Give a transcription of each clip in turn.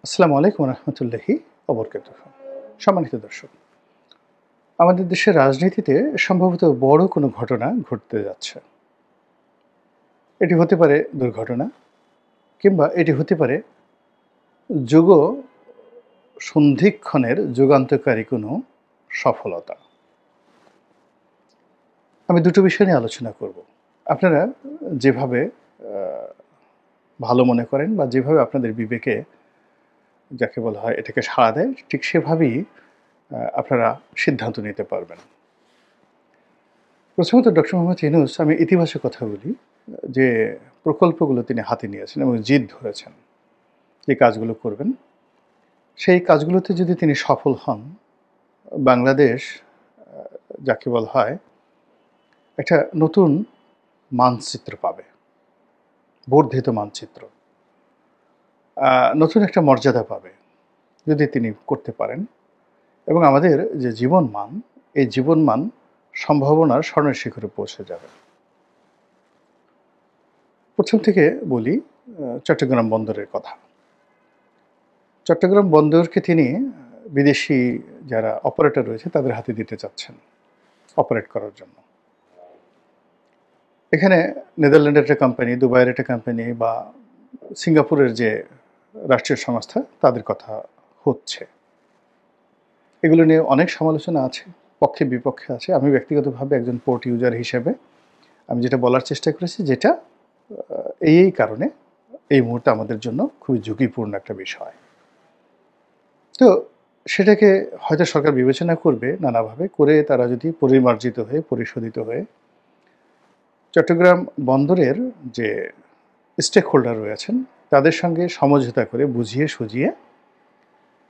আসসালামু আলাইকুম রহমতুল্লাহি ওবরকাতুহ। সম্মানিত দর্শক, আমাদের দেশের রাজনীতিতে সম্ভবত বড় কোনো ঘটনা ঘটতে যাচ্ছে। এটি হতে পারে দুর্ঘটনা, কিংবা এটি হতে পারে যুগ সন্ধিক্ষণের যুগান্তকারী কোনো সফলতা। আমি দুটো বিষয় নিয়ে আলোচনা করব। আপনারা যেভাবে ভালো মনে করেন বা যেভাবে আপনাদের বিবেকে যাকে বলা হয় এটাকে সাড়া দেয়, ঠিক সেভাবেই আপনারা সিদ্ধান্ত নিতে পারবেন। প্রথমত ডক্টর মোহাম্মদ ইউনূস, আমি ইতিবাচক কথা বলি, যে প্রকল্পগুলো তিনি হাতে নিয়েছেন এবং জিদ ধরেছেন যে কাজগুলো করবেন, সেই কাজগুলোতে যদি তিনি সফল হন, বাংলাদেশ যাকে বলা হয় একটা নতুন মানচিত্র পাবে, বর্ধিত মানচিত্র, নতুন একটা মর্যাদা পাবে যদি তিনি করতে পারেন। এবং আমাদের যে জীবনমান, এই জীবনমান সম্ভাবনার স্বর্ণের শিখরে পৌঁছে যাবে। প্রথম থেকে বলি চট্টগ্রাম বন্দরের কথা। চট্টগ্রাম বন্দরকে তিনি বিদেশি যারা অপারেটর রয়েছে তাদের হাতে দিতে চাচ্ছেন অপারেট করার জন্য। এখানে নেদারল্যান্ডের একটা কোম্পানি, দুবাইয়ের একটা কোম্পানি বা সিঙ্গাপুরের যে রাষ্ট্রীয় সংস্থা, তাদের কথা হচ্ছে। এগুলো নিয়ে অনেক সমালোচনা আছে, পক্ষে বিপক্ষে আছে। আমি ব্যক্তিগতভাবে একজন পোর্ট ইউজার হিসেবে আমি যেটা বলার চেষ্টা করেছি, যেটা এই কারণে এই মুহূর্তে আমাদের জন্য খুবই ঝুঁকিপূর্ণ একটা বিষয়। তো সেটাকে হয়তো সরকার বিবেচনা করবে নানাভাবে করে, তারা যদি পরিমার্জিত হয়ে পরিশোধিত হয়ে চট্টগ্রাম বন্দরের যে স্টেক হোল্ডার রয়েছেন তাদের সঙ্গে সমঝোতা করে বুঝিয়ে সুঝিয়ে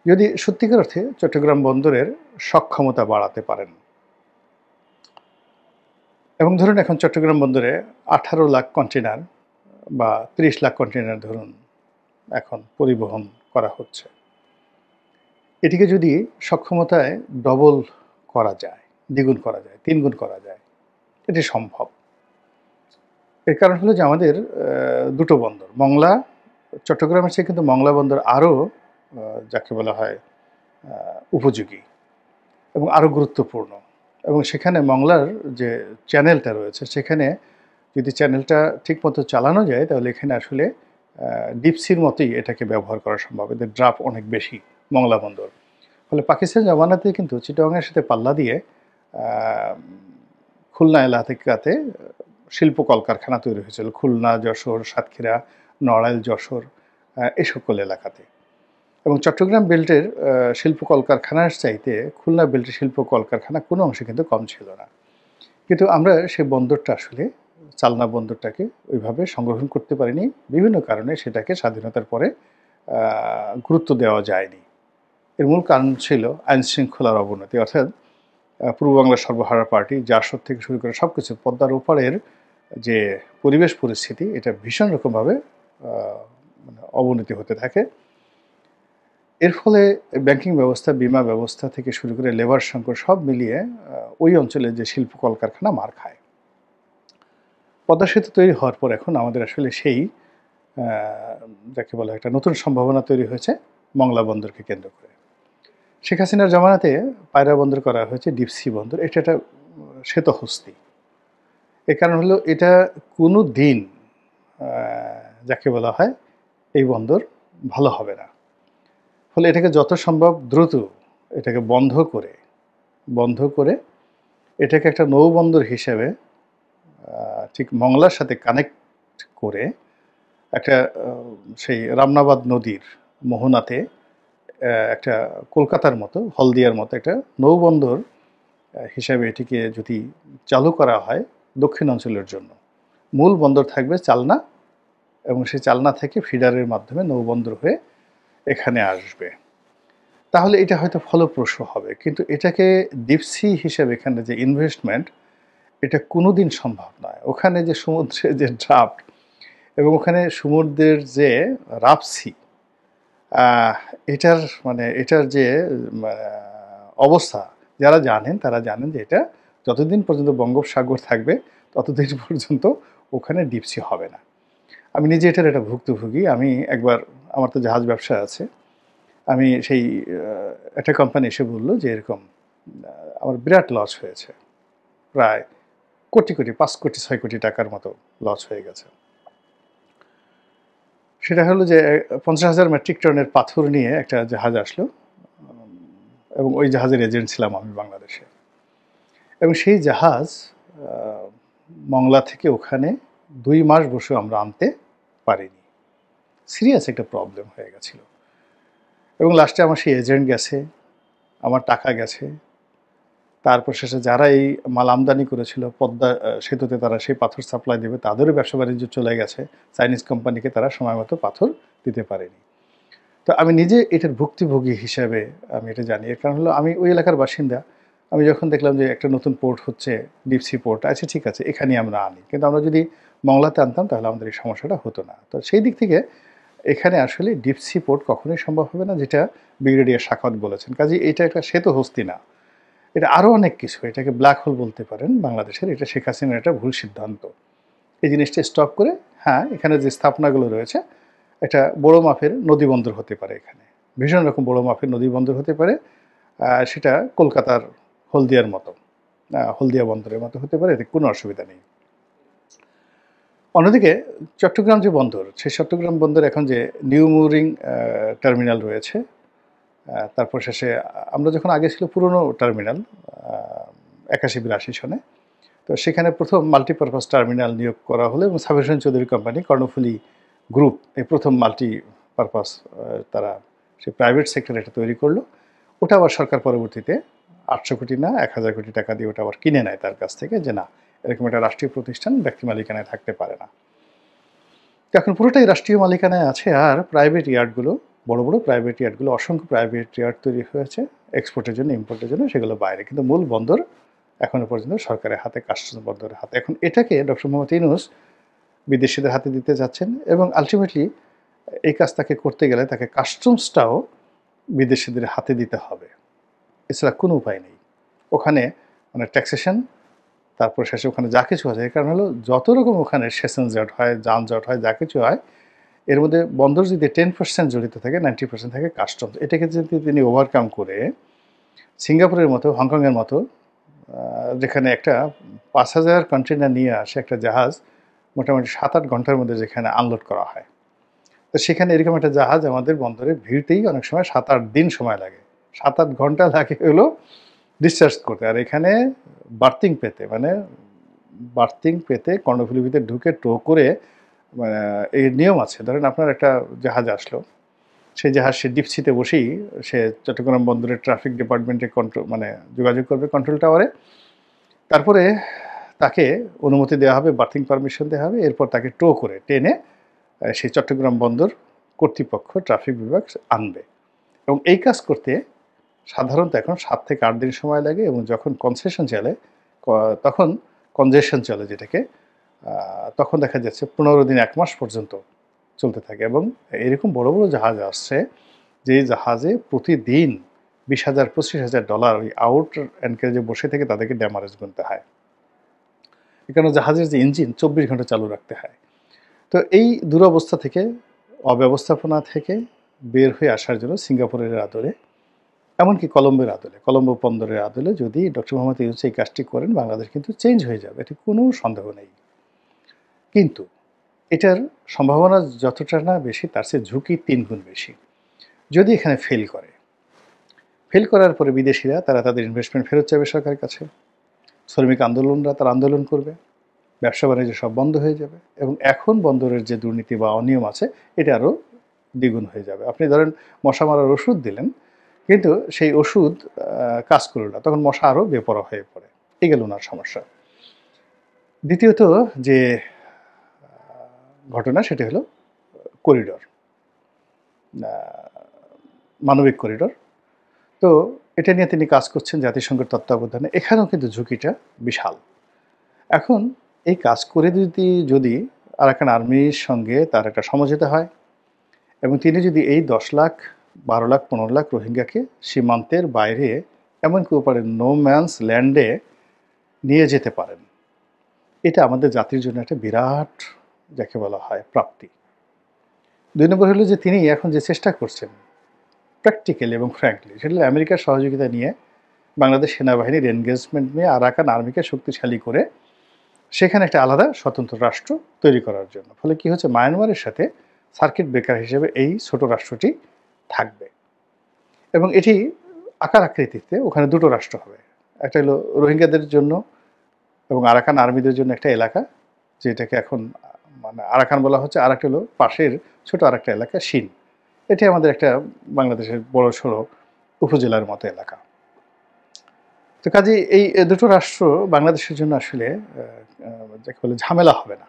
যদি সত্যিকার অর্থে চট্টগ্রাম বন্দরের সক্ষমতা বাড়াতে পারেন। এবং ধরুন এখন চট্টগ্রাম বন্দরে 18 লাখ কন্টেনার বা 30 লাখ কন্টেনার ধরুন এখন পরিবহন করা হচ্ছে। এটিকে যদি সক্ষমতায় ডবল করা যায়, দ্বিগুণ করা যায়, তিনগুণ করা যায়, এটি সম্ভব। এর কারণ হলো যে আমাদের দুটো বন্দর, মংলা, চট্টগ্রামের চেয়ে কিন্তু মংলা বন্দর আরও যাকে বলা হয় উপযোগী এবং আরও গুরুত্বপূর্ণ। এবং সেখানে মংলার যে চ্যানেলটা রয়েছে, সেখানে যদি চ্যানেলটা ঠিকমতো চালানো যায় তাহলে এখানে আসলে ডিপসির মতোই এটাকে ব্যবহার করা সম্ভব। এদের ড্রাফট অনেক বেশি মংলা বন্দর। ফলে পাকিস্তান জমানাতে কিন্তু চিটাগাংয়ের সাথে পাল্লা দিয়ে খুলনা এলাকাতে শিল্প কলকারখানা তৈরি হয়েছিল, খুলনা, যশোর, সাতক্ষীরা, নড়াইল, যশোর, এই সকল এলাকাতে। এবং চট্টগ্রাম বেল্টের শিল্প কলকারখানার চাইতে খুলনা বেল্টের শিল্প কলকারখানা কোনো অংশে কিন্তু কম ছিল না। কিন্তু আমরা সেই বন্দরটা আসলে, চালনা বন্দরটাকে ওইভাবে সংরক্ষণ করতে পারিনি। বিভিন্ন কারণে সেটাকে স্বাধীনতার পরে গুরুত্ব দেওয়া যায়নি। এর মূল কারণ ছিল আইনশৃঙ্খলার অবনতি, অর্থাৎ পূর্ব বাংলার সর্বহারা পার্টি, জাসদ থেকে শুরু করে সব কিছু, পদ্মার ওপারের যে পরিবেশ পরিস্থিতি, এটা ভীষণ রকমভাবে অবনতি হতে থাকে। এর ফলে ব্যাংকিং ব্যবস্থা, বিমা ব্যবস্থা থেকে শুরু করে লেবার সংকট সব মিলিয়ে ওই অঞ্চলে যে শিল্প কলকারখানা মার খায়। পদ্মা সেতু তৈরি হওয়ার পর এখন আমাদের আসলে সেই যাকে বলে একটা নতুন সম্ভাবনা তৈরি হয়েছে মংলা বন্দরকে কেন্দ্র করে। শেখ হাসিনার জমানাতে পায়রা বন্দর করা হয়েছে, ডিপসি বন্দর। এটা একটা শ্বেতহস্তি। এর কারণ হলো এটা কোনো দিন যাকে বলা হয় এই বন্দর ভালো হবে না। ফলে এটাকে যত সম্ভব দ্রুত এটাকে বন্ধ করে এটাকে একটা নৌবন্দর হিসেবে ঠিক মংলার সাথে কানেক্ট করে একটা সেই রামনাবাদ নদীর মোহনাতে একটা কলকাতার মতো, হলদিয়ার মতো একটা নৌবন্দর হিসাবে এটিকে যদি চালু করা হয় দক্ষিণ অঞ্চলের জন্য। মূল বন্দর থাকবে চালনা, এবং সেই চালনা থেকে ফিডারের মাধ্যমে নৌবন্দর হয়ে এখানে আসবে। তাহলে এটা হয়তো ফলপ্রসূ হবে। কিন্তু এটাকে ডিপসি হিসেবে এখানে যে ইনভেস্টমেন্ট, এটা কোনোদিন সম্ভব নয়। ওখানে যে সমুদ্রের যে ড্রাফট এবং ওখানে সমুদ্রের যে রাপসি, এটার যে অবস্থা, যারা জানেন তারা জানেন যে এটা যতদিন পর্যন্ত বঙ্গোপসাগর থাকবে ততদিন পর্যন্ত ওখানে ডিপসি হবে না। আমি নিজে এটার একটা ভুক্তভোগী। আমি একবার, আমার তো জাহাজ ব্যবসা আছে, আমি সেই একটা কোম্পানি এসে বললো যে এরকম আমার বিরাট লস হয়েছে, প্রায় কোটি কোটি 5 কোটি 6 কোটি টাকার মতো লস হয়ে গেছে। সেটা হলো যে 50,000 মেট্রিক টনের পাথর নিয়ে একটা জাহাজ আসলো, এবং ওই জাহাজের এজেন্ট ছিলাম আমি বাংলাদেশে। এবং সেই জাহাজ মংলা থেকে ওখানে 2 মাস বসে আমরা আনতে পারিনি। সিরিয়াস একটা প্রবলেম হয়ে গেছিল। এবং লাস্টে আমার সেই এজেন্ট গেছে, আমার টাকা গেছে। তারপর শেষে যারা এই মাল আমদানি করেছিল পদ্মা সেতুতে, তারা সেই পাথর সাপ্লাই দেবে, তাদেরও ব্যবসা বাণিজ্য চলে গেছে। চাইনিজ কোম্পানিকে তারা সময় মতো পাথর দিতে পারেনি। তো আমি নিজে এটার ভুক্তভোগী হিসাবে আমি এটা জানি। এর কারণ হলো আমি ওই এলাকার বাসিন্দা। আমি যখন দেখলাম যে একটা নতুন পোর্ট হচ্ছে, ডিপ সি পোর্ট, আচ্ছা ঠিক আছে এখানেই আমরা আনি, কিন্তু আমরা যদি মংলাতে আনতাম তাহলে আমাদের এই সমস্যাটা হতো না। তো সেই দিক থেকে এখানে আসলে ডিপ সি পোর্ট কখনোই সম্ভব হবে না, যেটা ব্রিগেডিয়ার শাখাওয়াত বলেছেন। কাজে এটা একটা শ্বেত হস্তি না, এটা আরও অনেক কিছু। এটাকে ব্ল্যাক হোল বলতে পারেন বাংলাদেশের। এটা শেখ হাসিনার একটা ভুল সিদ্ধান্ত। এই জিনিসটা স্টপ করে, হ্যাঁ এখানে যে স্থাপনাগুলো রয়েছে একটা বড় মাপের নদী বন্দর হতে পারে, এখানে ভীষণ রকম বড় মাপের নদী বন্দর হতে পারে। সেটা কলকাতার হলদিয়ার মতো, হলদিয়া বন্দরের মতো হতে পারে, এতে কোনো অসুবিধা নেই। অন্যদিকে চট্টগ্রাম যে বন্দর, সেই চট্টগ্রাম বন্দর এখন যে নিউ মুরিং টার্মিনাল রয়েছে, তারপর শেষে আমরা যখন আগে ছিল পুরনো টার্মিনাল 81-82 সনে, তো সেখানে প্রথম মাল্টিপারপাস টার্মিনাল নিয়োগ করা হলো এবং সাবির হোসেন চৌধুরী কোম্পানি, কর্ণফুলী গ্রুপ, এই প্রথম মাল্টিপারপাস তারা সেই প্রাইভেট সেক্টরে এটা তৈরি করলো। ওটা আবার সরকার পরবর্তীতে 800 কোটি না 1000 কোটি টাকা দিয়ে ওটা আবার কিনে নেয় তার কাছ থেকে, যে না এরকম একটা রাষ্ট্রীয় প্রতিষ্ঠান ব্যক্তি মালিকানায় থাকতে পারে না। এখন পুরোটাই রাষ্ট্রীয় মালিকানায় আছে। আর প্রাইভেট ইয়ার্ডগুলো, বড় বড় প্রাইভেট ইয়ার্ডগুলো, অসংখ্য প্রাইভেট ইয়ার্ড তৈরি হয়েছে এক্সপোর্টের জন্য, ইম্পোর্টের জন্য, সেগুলো বাইরে। কিন্তু মূল বন্দর এখনো পর্যন্ত সরকারের হাতে, কাস্টমস বন্দরের হাতে। এখন এটাকে ডক্টর মোহাম্মদ ইউনূস বিদেশিদের হাতে দিতে যাচ্ছেন, এবং আলটিমেটলি এই কাজ তাকে করতে গেলে তাকে কাস্টমসটাও বিদেশিদের হাতে দিতে হবে, এছাড়া কোনো উপায় নেই। ওখানে মানে ট্যাক্সেশন, তারপর শেষে ওখানে যা কিছু আছে, এর কারণ হলো যত রকম ওখানে সেশন জট হয়, যানজট হয়, যা কিছু হয়, এর মধ্যে বন্দর যদি 10% জড়িত থাকে, 90% থাকে কাস্টমস। এটাকে যদি তিনি ওভারকাম করে সিঙ্গাপুরের মতো, হংকংয়ের মতো, যেখানে একটা 5000 কন্টেনার নিয়ে আসে একটা জাহাজ, মোটামুটি 7-8 ঘন্টার মধ্যে যেখানে আনলোড করা হয়, তো সেখানে এরকম একটা জাহাজ আমাদের বন্দরে ভিড়তেই অনেক সময় 7-8 দিন সময় লাগে, 7-8 ঘন্টা লাগে হলো ডিসচার্জ করতে। আর এখানে বার্থিং পেতে, মানে বার্থিং পেতে কর্ণফুলীর ভিতরে ঢুকে টো করে, মানে এই নিয়ম আছে। ধরেন আপনার একটা জাহাজ আসলো, সেই জাহাজ সে ডিপসিতে বসেই সে চট্টগ্রাম বন্দরের ট্রাফিক ডিপার্টমেন্টে মানে যোগাযোগ করবে কন্ট্রোল টাওয়ারে। তারপরে তাকে অনুমতি দেওয়া হবে, বার্থিং পারমিশন দেওয়া হবে, এরপর তাকে টো করে টেনে সেই চট্টগ্রাম বন্দর কর্তৃপক্ষ, ট্রাফিক বিভাগ আনবে। এবং এই কাজ করতে সাধারণত এখন 7 থেকে 8 দিন সময় লাগে, এবং যখন কনসেশন চলে, তখন কনজেশন চলে যেটাকে, তখন দেখা যাচ্ছে 15 দিন 1 মাস পর্যন্ত চলতে থাকে। এবং এরকম বড় বড় জাহাজ আসছে, যে জাহাজে প্রতিদিন $20,000-25,000 ওই আউট অ্যানকারেজে বসে থেকে তাদেরকে ড্যামারেজ গুনতে হয়। এখানে জাহাজের যে ইঞ্জিন 24 ঘন্টা চালু রাখতে হয়। তো এই দুরবস্থা থেকে, অব্যবস্থাপনা থেকে বের হয়ে আসার জন্য সিঙ্গাপুরের আদলে, এমনকি কলম্বোর আদলে, কলম্বো বন্দরের আদলে যদি ডক্টর মোহাম্মদ ইউনূস এই কাজটি করেন, বাংলাদেশ কিন্তু চেঞ্জ হয়ে যাবে, এটি কোনো সন্দেহ নেই। কিন্তু এটার সম্ভাবনা যতটা না বেশি, তার চেয়ে ঝুঁকি 3 গুণ বেশি। যদি এখানে ফেল করার পরে বিদেশিরা তারা তাদের ইনভেস্টমেন্ট ফেরত চাইবে সরকারের কাছে, শ্রমিক আন্দোলনরা তারা আন্দোলন করবে, ব্যবসা বাণিজ্য সব বন্ধ হয়ে যাবে, এবং এখন বন্দরের যে দুর্নীতি বা অনিয়ম আছে এটা আরও দ্বিগুণ হয়ে যাবে। আপনি ধরেন মশা মারার ওষুধ দিলেন, কিন্তু সেই ওষুধ কাজ করল না, তখন মশা আরও বেপরোয়া হয়ে পড়ে। এই গেল ওনার সমস্যা। দ্বিতীয়ত যে ঘটনা, সেটা হলো করিডর, মানবিক করিডর। তো এটা নিয়ে তিনি কাজ করছেন জাতিসংঘের তত্ত্বাবধানে। এখানেও কিন্তু ঝুঁকিটা বিশাল। এখন এই কাজ করে যদি আরাকান আর্মির সঙ্গে তার একটা সমঝোতা হয়, এবং তিনি যদি এই 10 লাখ, 12 লাখ, 15 লাখ রোহিঙ্গাকে সীমান্তের বাইরে, এমনকি ওপারে নো ম্যানস ল্যান্ডে নিয়ে যেতে পারেন, এটা আমাদের জাতির জন্য একটা বিরাট, যাকে বলা হয়, প্রাপ্তি। 2 নম্বর হলো যে তিনি এখন যে চেষ্টা করছেন, প্র্যাকটিক্যালি এবং ফ্র্যাঙ্কলি, সেটা হলো আমেরিকার সহযোগিতা নিয়ে বাংলাদেশ সেনাবাহিনীর এনগেজমেন্ট নিয়ে আরাকান আর্মিকে শক্তিশালী করে সেখানে একটা আলাদা স্বতন্ত্র রাষ্ট্র তৈরি করার জন্য। ফলে কি হচ্ছে, মায়ানমারের সাথে সার্কিট ব্রেকার হিসেবে এই ছোট রাষ্ট্রটি থাকবে এবং এটি আকার আকৃতিতে ওখানে দুটো রাষ্ট্র হবে। একটা হলো রোহিঙ্গাদের জন্য এবং আরাকান আর্মিদের জন্য একটা এলাকা, যেটাকে এখন মানে আরাকান বলা হচ্ছে, আর একটা হলো পাশের ছোট আরেকটা এলাকা শিন। এটি আমাদের একটা বাংলাদেশের বড় সড়ো উপজেলার মতো এলাকা। তো কাজে এই দুটো রাষ্ট্র বাংলাদেশের জন্য আসলে যাকে বলে ঝামেলা হবে না,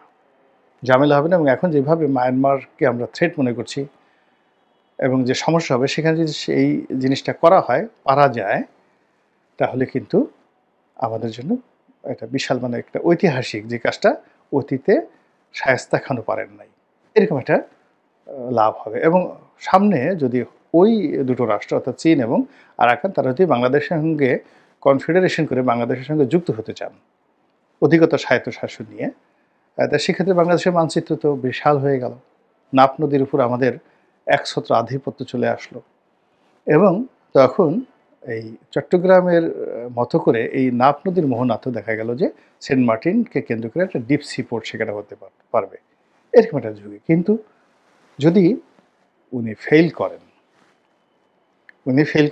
এবং এখন যেভাবে মায়ানমারকে আমরা থ্রেট মনে করছি এবং যে সমস্যা হবে, সেখানে যদি সেই জিনিসটা করা হয়, পারা যায়, তাহলে কিন্তু আমাদের জন্য একটা বিশাল মানে একটা ঐতিহাসিক যে কাজটা অতীতে শায়েস্তা খানও পারেন নাই, এরকম একটা লাভ হবে। এবং সামনে যদি ওই দুটো রাষ্ট্র অর্থাৎ চীন এবং আরাকান তারা যদি বাংলাদেশের সঙ্গে কনফেডারেশন করে বাংলাদেশের সঙ্গে যুক্ত হতে চান অধিকতর স্বায়ত্তশাসন নিয়ে, তা সেক্ষেত্রে বাংলাদেশের মানচিত্র তো বিশাল হয়ে গেল। নাফ নদীর উপর আমাদের একছত্র আধিপত্য চলে আসলো এবং তখন এই চট্টগ্রামের মতো করে এই নাফ নদীর মোহনাতেও দেখা গেল যে সেন্ট মার্টিনকে কেন্দ্র করে একটা ডিপ সি পোর্ট সেখানে হতে পারবে, এরকম একটা ঝুঁকি। কিন্তু যদি উনি ফেল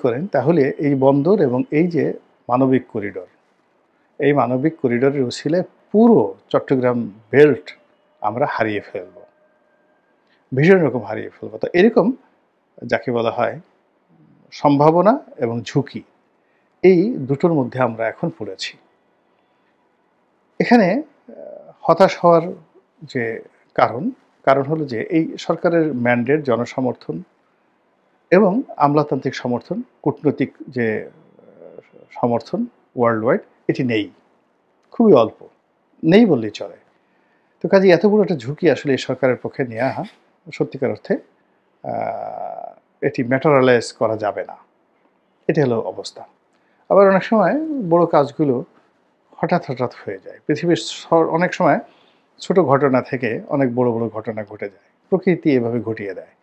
করেন তাহলে এই বন্দর এবং এই যে মানবিক করিডরের উছিলে পুরো চট্টগ্রাম বেল্ট আমরা হারিয়ে ফেলব, ভীষণ রকম হারিয়ে ফেলব। তো এরকম যাকে বলা হয় সম্ভাবনা এবং ঝুঁকি, এই দুটোর মধ্যে আমরা এখন পড়েছি। এখানে হতাশ হওয়ার যে কারণ হলো যে এই সরকারের ম্যান্ডেট, জনসমর্থন এবং আমলাতান্ত্রিক সমর্থন, কূটনৈতিক যে সমর্থন ওয়ার্ল্ড ওয়াইড, এটি নেই, খুবই অল্প, নেই বললেই চলে। তো কাজে এত বড় একটা ঝুঁকি আসলে এই সরকারের পক্ষে নেওয়া সত্যিকার অর্থে এটি ম্যাটেরিয়ালাইজ করা যাবে না, এটি হলো অবস্থা। আবার অনেক সময় বড় কাজগুলো হঠাৎ হয়ে যায়। পৃথিবীর অনেক সময় ছোট ঘটনা থেকে অনেক বড় বড় ঘটনা ঘটে যায়, প্রকৃতি এভাবে ঘটিয়ে দেয়।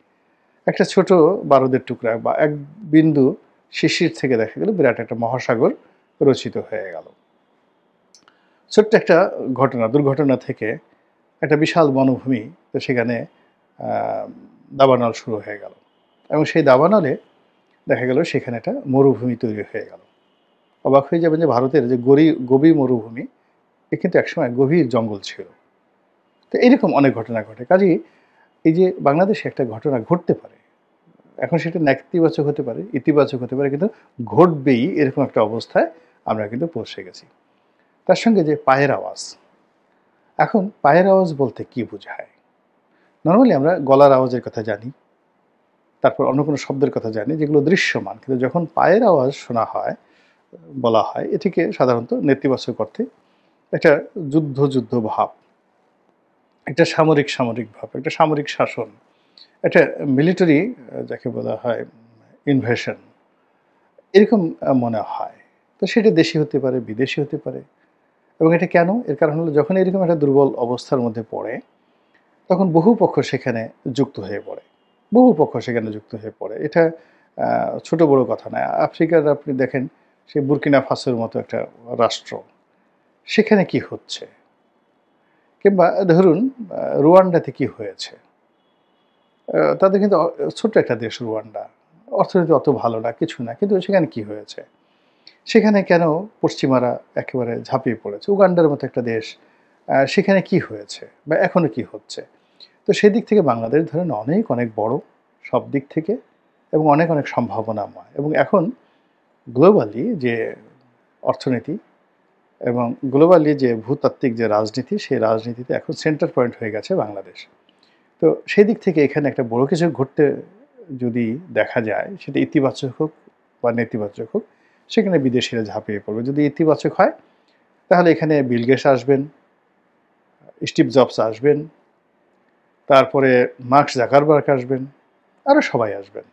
একটা ছোট বারুদের টুকরা বা এক বিন্দু শিশির থেকে দেখা গেল বিরাট একটা মহাসাগর রচিত হয়ে গেল। ছোট্ট একটা দুর্ঘটনা থেকে একটা বিশাল বনভূমি, তো সেখানে দাবানল শুরু হয়ে গেল এবং সেই দাবানলে দেখা গেল সেখানে একটা মরুভূমি তৈরি হয়ে গেল। অবাক হয়ে যাবেন যে ভারতের যে গভীর মরুভূমি, এ কিন্তু একসময় গভীর জঙ্গল ছিল। তো এইরকম অনেক ঘটনা ঘটে। কাজেই এই যে বাংলাদেশে একটা ঘটনা ঘটতে পারে, এখন সেটা নেতিবাচক হতে পারে, ইতিবাচক হতে পারে, কিন্তু ঘটবেই, এরকম একটা অবস্থায় আমরা কিন্তু পৌঁছে গেছি। তার সঙ্গে যে পায়ের আওয়াজ, এখন পায়ের আওয়াজ বলতে কি বোঝায়? নর্মালি আমরা গলার আওয়াজের কথা জানি, তারপর অন্য কোনো শব্দের কথা জানি যেগুলো দৃশ্যমান, কিন্তু যখন পায়ের আওয়াজ শোনা হয়, বলা হয়, এটিকে সাধারণত নেতিবাচক অর্থে একটা যুদ্ধ ভাব, একটা সামরিক ভাব, একটা সামরিক শাসন, একটা মিলিটারি যাকে বলা হয় ইনভেশন, এরকম মনে হয়। তো সেটা দেশি হতে পারে, বিদেশি হতে পারে। এবং এটা কেন? এর কারণ হলো যখন এরকম একটা দুর্বল অবস্থার মধ্যে পড়ে, তখন বহু পক্ষ সেখানে যুক্ত হয়ে পড়ে। এটা ছোট বড় কথা নয়। আফ্রিকার আপনি দেখেন, সেই বুর্কিনা ফাসোর মতো একটা রাষ্ট্র, সেখানে কি হচ্ছে, কিংবা ধরুন রুয়ান্ডাতে কি হয়েছে। তাদের কিন্তু ছোট্ট একটা দেশ রুয়ান্ডা, অর্থনীতি অত ভালো না, কিছু না, কিন্তু সেখানে কি হয়েছে, সেখানে কেন পশ্চিমারা একেবারে ঝাঁপিয়ে পড়েছে। উগান্ডার মতো একটা দেশ, সেখানে কি হয়েছে বা এখনও কি হচ্ছে। তো সেদিক থেকে বাংলাদেশ ধরেন অনেক বড় সব দিক থেকে এবং অনেক সম্ভাবনাময়। এবং এখন গ্লোবালি যে অর্থনীতি এবং গ্লোবালি যে ভূতাত্ত্বিক যে রাজনীতি, সেই রাজনীতিতে এখন সেন্টার পয়েন্ট হয়ে গেছে বাংলাদেশ। তো সেই দিক থেকে এখানে একটা বড় কিছু ঘটতে যদি দেখা যায়, সেটা ইতিবাচক হোক বা নেতিবাচক হোক, সেখানে বিদেশিরা ঝাঁপিয়ে পড়বে। যদি ইতিবাচক হয়, তাহলে এখানে বিল গেটস আসবেন, স্টিভ জবস আসবেন, তারপরে মার্ক জাকারবার্গ আসবেন, আরও সবাই আসবেন।